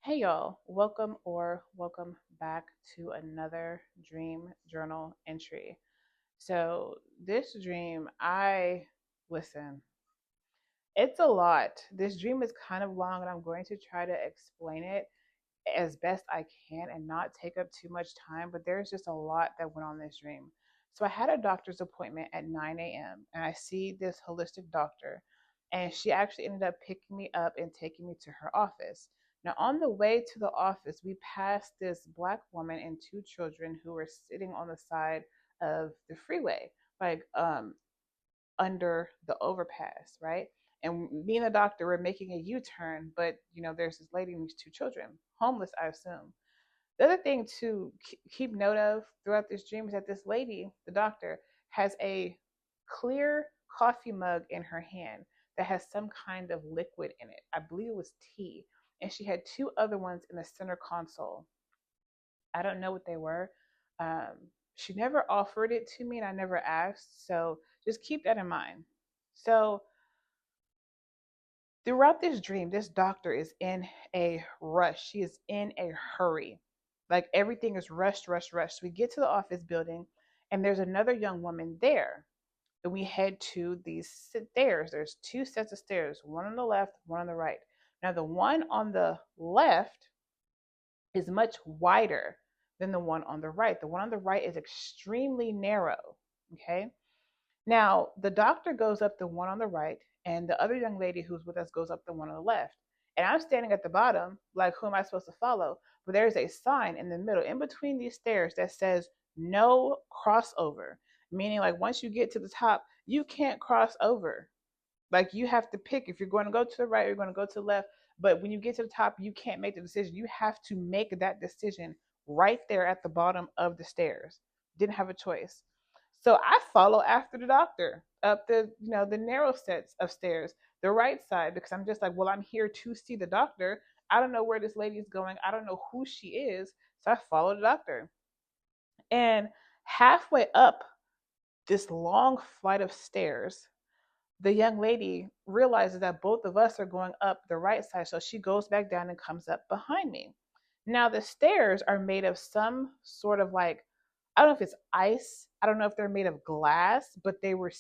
Hey y'all, welcome back to another dream journal entry. So, this dream, listen, it's a lot. This dream is kind of long, and I'm going to try to explain it as best I can and not take up too much time, but there's just a lot that went on in this dream. So, I had a doctor's appointment at 9 a.m., and I see this holistic doctor, and she actually ended up picking me up and taking me to her office. Now, on the way to the office, we passed this black woman and two children who were sitting on the side of the freeway, like under the overpass, right? And me and the doctor were making a U-turn, but there's this lady and these two children, homeless, I assume. The other thing to keep note of throughout this dream is that this lady, the doctor, has a clear coffee mug in her hand that has some kind of liquid in it. I believe it was tea. And she had two other ones in the center console. I don't know what they were. Um, she never offered it to me and I never asked. So just keep that in mind. So throughout this dream, this doctor is in a rush. She is in a hurry. Like everything is rushed, rushed, rushed. We get to the office building and there's another young woman there. And we head to these stairs. There's two sets of stairs, one on the left, one on the right. Now, the one on the left is much wider than the one on the right. The one on the right is extremely narrow. Okay. Now, the doctor goes up the one on the right, and the other young lady who's with us goes up the one on the left. And I'm standing at the bottom, like, who am I supposed to follow? But there's a sign in the middle, in between these stairs, that says no crossover, meaning, like, once you get to the top, you can't cross over. Like, you have to pick if you're going to go to the right or you're going to go to the left. But when you get to the top, you can't make the decision. You have to make that decision right there at the bottom of the stairs. Didn't have a choice. So I follow after the doctor up the narrow sets of stairs, the right side, because I'm just like, well, I'm here to see the doctor. I don't know where this lady is going. I don't know who she is. So I follow the doctor. And halfway up this long flight of stairs, the young lady realizes that both of us are going up the right side. So she goes back down and comes up behind me. Now, the stairs are made of some sort of like, I don't know if it's ice. I don't know if they're made of glass, but they were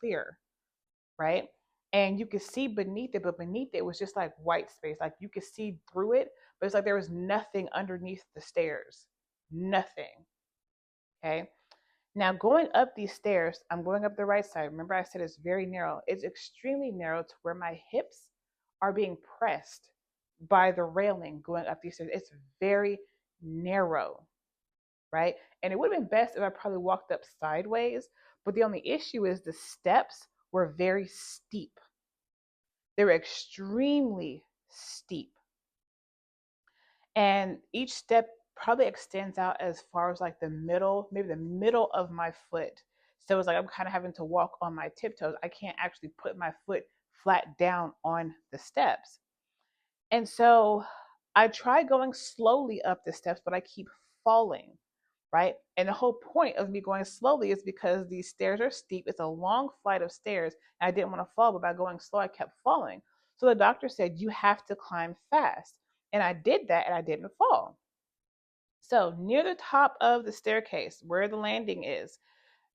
clear, right? And you could see beneath it, but beneath it was just like white space. Like you could see through it, but it's like there was nothing underneath the stairs. Nothing. Okay. Now, going up these stairs, I'm going up the right side. Remember, I said it's very narrow. It's extremely narrow to where my hips are being pressed by the railing going up these stairs. It's very narrow, right? And it would have been best if I probably walked up sideways. But the only issue is the steps were very steep. They were extremely steep. And each step probably extends out as far as like the middle, maybe the middle of my foot. So it's like I'm kind of having to walk on my tiptoes. I can't actually put my foot flat down on the steps. And so I try going slowly up the steps, but I keep falling, right? And the whole point of me going slowly is because these stairs are steep. It's a long flight of stairs. And I didn't want to fall, but by going slow, I kept falling. So the doctor said, you have to climb fast. And I did that and I didn't fall. So near the top of the staircase, where the landing is,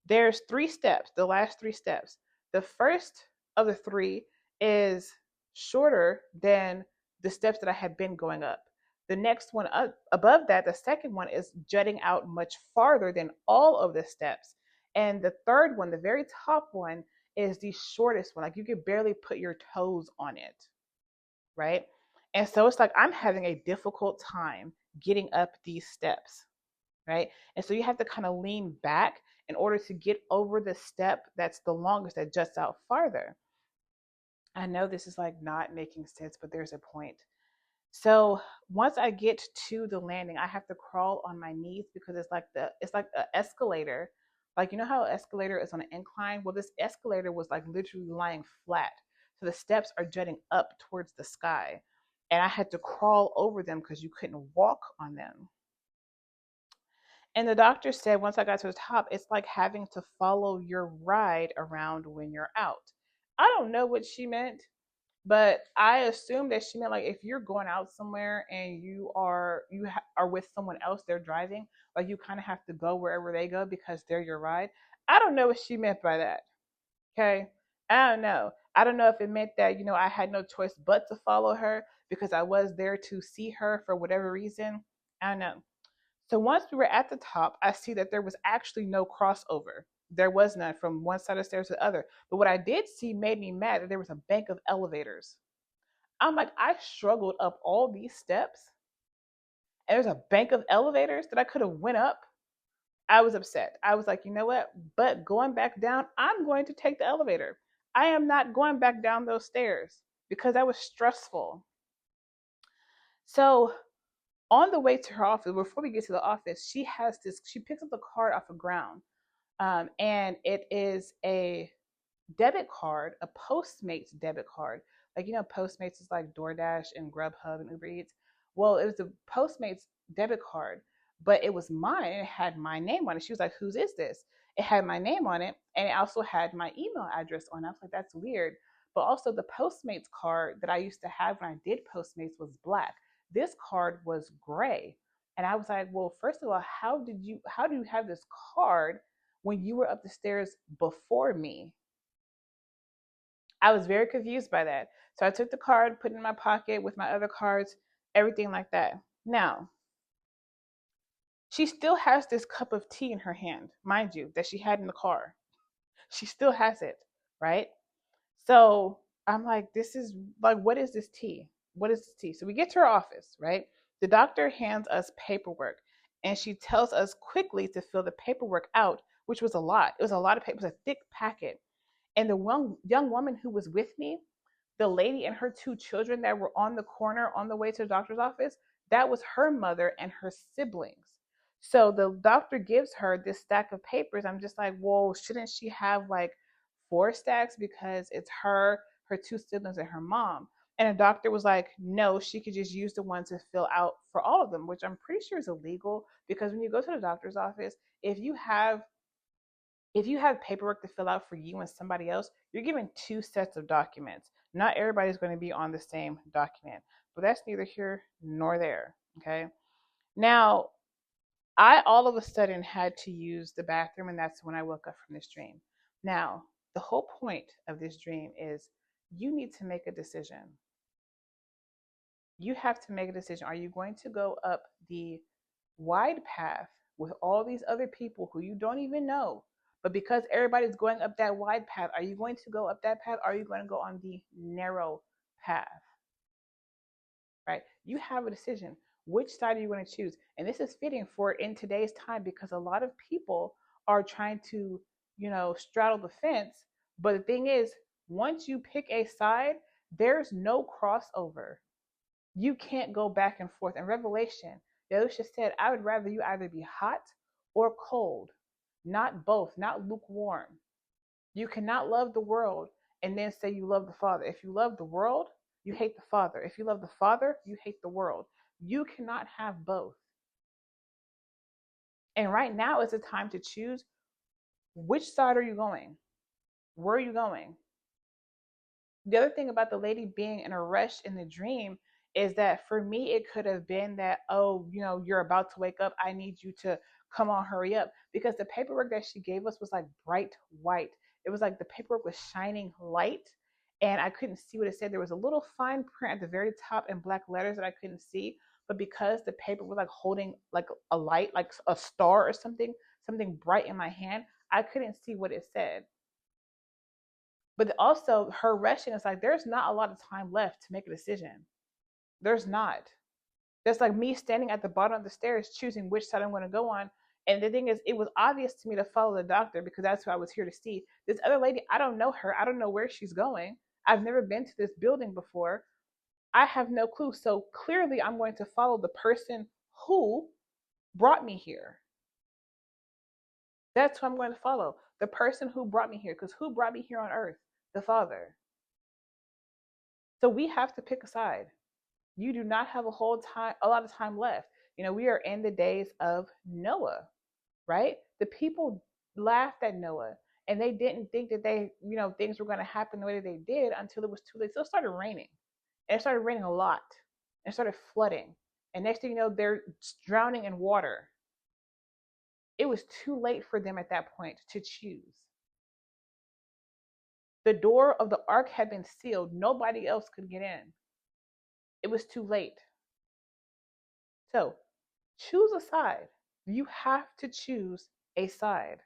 there's three steps, the last three steps. The first of the three is shorter than the steps that I had been going up. The next one up above that, the second one, is jutting out much farther than all of the steps. And the third one, the very top one, is the shortest one. Like you could barely put your toes on it, right? And so it's like I'm having a difficult time getting up these steps, right? And so you have to kind of lean back in order to get over the step that's the longest that juts out farther. I know this is like not making sense, but there's a point. So once I get to the landing, I have to crawl on my knees because it's like an escalator. Like you know how an escalator is on an incline? Well, this escalator was like literally lying flat. So the steps are jutting up towards the sky. And I had to crawl over them because you couldn't walk on them. And the doctor said once I got to the top, it's like having to follow your ride around when you're out. I don't know what she meant, But I assume that she meant like if you're going out somewhere and are with someone else, they're driving, like you kind of have to go wherever they go because they're your ride. I don't know what she meant by that. Okay. I don't know. I don't know if it meant that, I had no choice but to follow her because I was there to see her for whatever reason. I don't know. So once we were at the top, I see that there was actually no crossover. There was none from one side of the stairs to the other. But what I did see made me mad that there was a bank of elevators. I'm like, I struggled up all these steps and there's a bank of elevators that I could have went up. I was upset. I was like, you know what? But going back down, I'm going to take the elevator. I am not going back down those stairs because that was stressful. So on the way to her office, before we get to the office, she picks up the card off the ground. And it is a debit card, a Postmates debit card. Like, Postmates is like DoorDash and Grubhub and Uber Eats. Well, it was a Postmates debit card, but it was mine and it had my name on it. She was like, whose is this? It had my name on it and it also had my email address on it. I was like, that's weird. But also, the Postmates card that I used to have when I did Postmates was black. This card was gray. And I was like, well, first of all, how do you have this card when you were up the stairs before me? I was very confused by that. So I took the card, put it in my pocket with my other cards, everything like that. Now, she still has this cup of tea in her hand, mind you, that she had in the car. She still has it, right? So I'm like, this is like, what is this tea? What is this tea? So we get to her office, right? The doctor hands us paperwork and she tells us quickly to fill the paperwork out, which was a lot. It was a lot of paper, it was a thick packet. And the one young woman who was with me, the lady and her two children that were on the corner on the way to the doctor's office, that was her mother and her siblings. So the doctor gives her this stack of papers. I'm just like, whoa, shouldn't she have like four stacks because it's her two siblings, and her mom? And the doctor was like, no, she could just use the one to fill out for all of them, which I'm pretty sure is illegal because when you go to the doctor's office, if you have paperwork to fill out for you and somebody else, you're given two sets of documents. Not everybody's going to be on the same document, but that's neither here nor there. Okay. Now, I all of a sudden had to use the bathroom, and that's when I woke up from this dream. Now, the whole point of this dream is you need to make a decision. You have to make a decision. Are you going to go up the wide path with all these other people who you don't even know? But because everybody's going up that wide path, are you going to go up that path? Or are you going to go on the narrow path? Right? You have a decision. Which side are you going to choose? And this is fitting for in today's time because a lot of people are trying to, straddle the fence. But the thing is, once you pick a side, there's no crossover. You can't go back and forth. In Revelation, Yahusha said, I would rather you either be hot or cold, not both, not lukewarm. You cannot love the world and then say you love the Father. If you love the world, you hate the Father. If you love the Father, you hate the world. You cannot have both. And right now is the time to choose which side are you going? Where are you going? The other thing about the lady being in a rush in the dream is that for me, it could have been that, oh, you're about to wake up. I need you to come on, hurry up. Because the paperwork that she gave us was like bright white. It was like the paperwork was shining light and I couldn't see what it said. There was a little fine print at the very top in black letters that I couldn't see. But because the paper was like holding like a light, like a star or something bright in my hand, I couldn't see what it said. But also, her rushing is like, there's not a lot of time left to make a decision. There's not. That's like me standing at the bottom of the stairs choosing which side I'm going to go on. And the thing is, it was obvious to me to follow the doctor because that's who I was here to see. This other lady, I don't know her. I don't know where she's going. I've never been to this building before. I have no clue. So clearly, I'm going to follow the person who brought me here. That's who I'm going to follow. The person who brought me here. Because who brought me here on earth? The Father. So we have to pick a side. You do not have a lot of time left. We are in the days of Noah, right? The people laughed at Noah And they didn't think that things were going to happen the way that they did until it was too late. So it started raining. And it started raining a lot. And it started flooding. And next thing you know, they're drowning in water. It was too late for them at that point to choose. The door of the ark had been sealed. Nobody else could get in. It was too late. So choose a side. You have to choose a side.